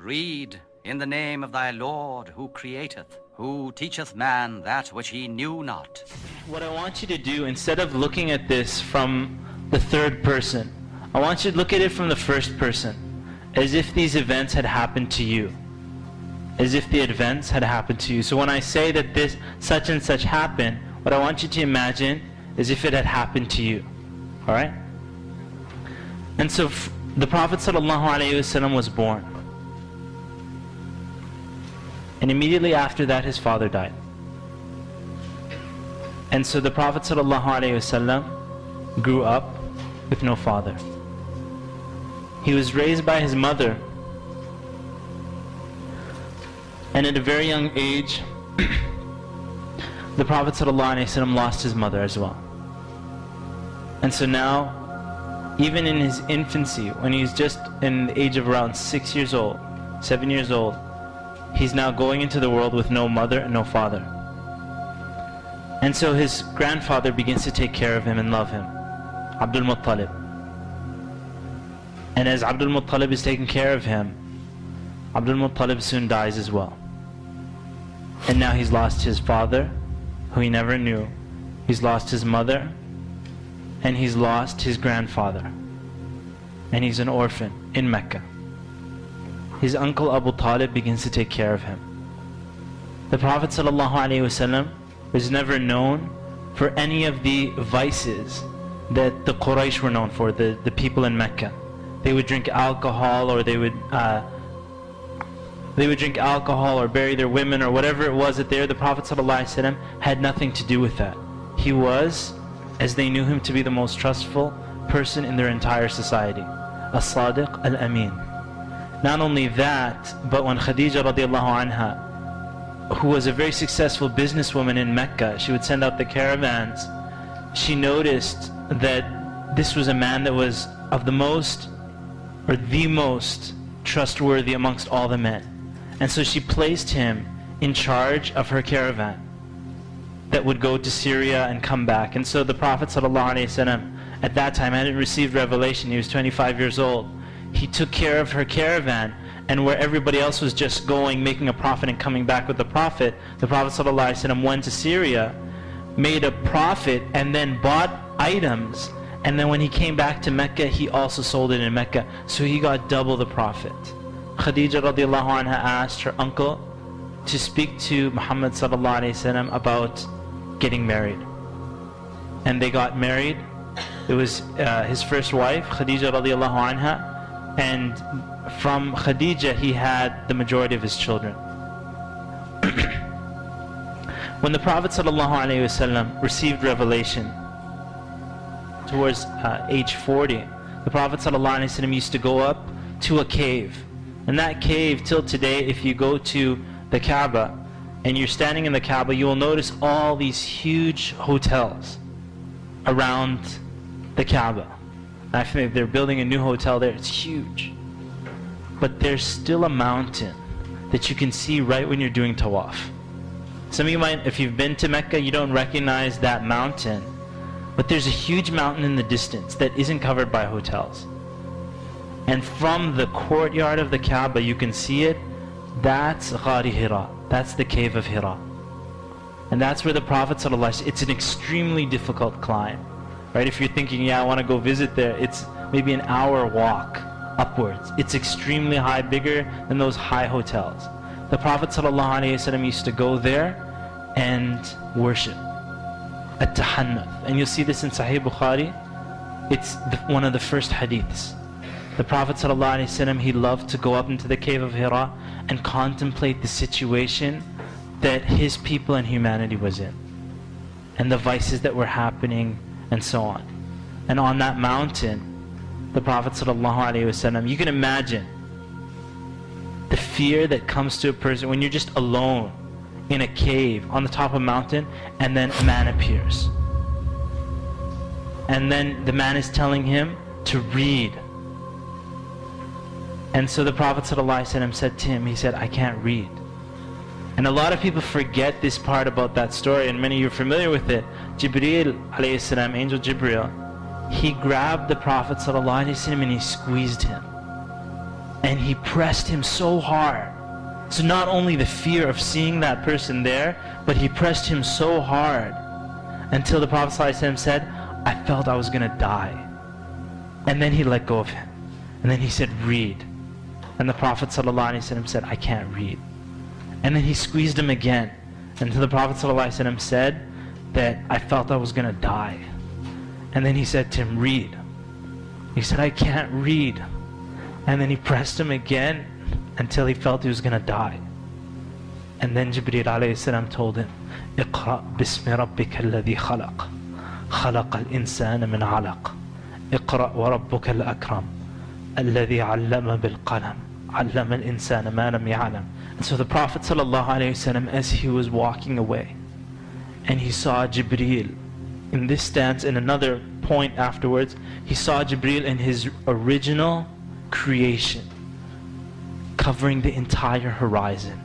Read in the name of thy Lord who createth, who teacheth man that which he knew not. What I want you to do, instead of looking at this from the third person, I want you to look at it from the first person, as if these events had happened to you. As if the events had happened to you. So when I say that this such and such happened, what I want you to imagine is if it had happened to you. Alright? And so the Prophet ﷺ was born. And immediately after that his father died. And so the Prophet ﷺ grew up with no father. He was raised by his mother. And at a very young age, the Prophet ﷺ lost his mother as well. And so now, even in his infancy, when he's just in the age of around 6 years old, 7 years old, he's now going into the world with no mother and no father. And so his grandfather begins to take care of him and love him, Abdul Muttalib. And as Abdul Muttalib is taking care of him, Abdul Muttalib soon dies as well. And now he's lost his father, who he never knew. He's lost his mother, and he's lost his grandfather. And he's an orphan in Mecca. His uncle Abu Talib begins to take care of him. The Prophet ﷺ was never known for any of the vices that the Quraysh were known for, the people in Mecca. They would drink alcohol, or they would drink alcohol or bury their women or whatever it was that they were. The Prophet ﷺ had nothing to do with that. He was, as they knew him to be, the most trustful person in their entire society. As-Sadiq al-Amin. Not only that, but when Khadija radiallahu anha, who was a very successful businesswoman in Mecca, she would send out the caravans, she noticed that this was a man that was of the most trustworthy amongst all the men. And so she placed him in charge of her caravan that would go to Syria and come back. And so the Prophet ﷺ at that time hadn't received revelation. He was 25 years old. He took care of her caravan, and where everybody else was just going, making a profit and coming back with the Prophet, the Prophet ﷺ went to Syria, made a profit, and then bought items. And then when he came back to Mecca, he also sold it in Mecca. So he got double the profit. Khadija radiallahu anha asked her uncle to speak to Muhammad sallallahu alayhi wasallam about getting married. And they got married. It was his first wife, Khadija radiallahu anha. And from Khadija, he had the majority of his children. When the Prophet sallallahu alayhi wasallam received revelation towards age 40, the Prophet sallallahu alayhi wasallam used to go up to a cave. And that cave, till today, if you go to the Kaaba and you're standing in the Kaaba, you will notice all these huge hotels around the Kaaba. I think they're building a new hotel there. It's huge. But there's still a mountain that you can see right when you're doing tawaf. Some of you might, if you've been to Mecca, you don't recognize that mountain. But there's a huge mountain in the distance that isn't covered by hotels. And from the courtyard of the Kaaba, you can see it. That's Ghari Hira. That's the cave of Hira. And that's where the Prophet ﷺ, it's an extremely difficult climb. Right? If you're thinking, yeah, I want to go visit there, it's maybe an hour walk upwards. It's extremely high, bigger than those high hotels. The Prophet ﷺ used to go there and worship at Tahannuth. And you'll see this in Sahih Bukhari. It's one of the first hadiths. The Prophet ﷺ, he loved to go up into the cave of Hira and contemplate the situation that his people and humanity was in, and the vices that were happening, and so on. And on that mountain, the Prophet ﷺ, you can imagine the fear that comes to a person when you're just alone in a cave on the top of a mountain, and then a man appears. And then the man is telling him to read. And so the Prophet ﷺ said to him, he said, I can't read. And a lot of people forget this part about that story, and many of you are familiar with it. Jibreel alayhi salam, Angel Jibreel, he grabbed the Prophet ﷺ and he squeezed him. and he pressed him so hard. So not only the fear of seeing that person there, but he pressed him so hard until the Prophet ﷺ said, I felt I was going to die. And then he let go of him. And then he said, read. And the Prophet ﷺ said, I can't read. And then he squeezed him again until the Prophet ﷺ said that I felt I was going to die. And then he said to him, read. He said, I can't read. And then he pressed him again until he felt he was going to die. And then Jibreel alayhi salam told him, اقرأ باسم ربك الذي خلق خلق الإنسان من علق اقرأ وربك الأكرم الذي علم بالقلم علم الإنسان ما لم يعلم. And so the Prophet ﷺ, as he was walking away, and he saw Jibreel in this stance, in another point afterwards, he saw Jibreel in his original creation, covering the entire horizon.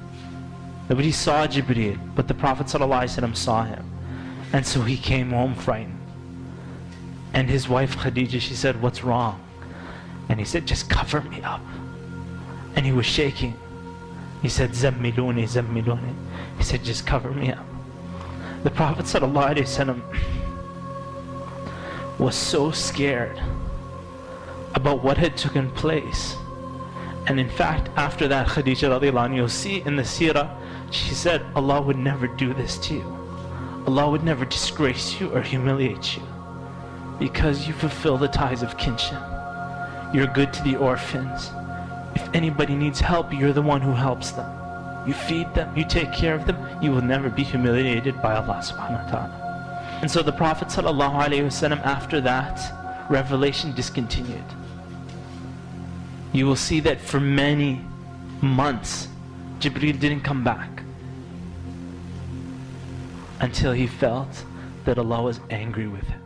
Nobody saw Jibreel, but the Prophet ﷺ saw him. And so he came home frightened. And his wife Khadija, she said, what's wrong? And he said, just cover me up. And he was shaking. He said, Zammiluni, Zammiluni. He said, just cover me up. The Prophet ﷺ was so scared about what had taken place. And in fact, after that, Khadija radiallahu anha, you'll see in the seerah, she said, Allah would never do this to you. Allah would never disgrace you or humiliate you, because you fulfill the ties of kinship. You're good to the orphans. If anybody needs help, you're the one who helps them. You feed them, you take care of them, you will never be humiliated by Allah subhanahu wa ta'ala. And so the Prophet ﷺ, after that, revelation discontinued. You will see that for many months, Jibreel didn't come back until he felt that Allah was angry with him.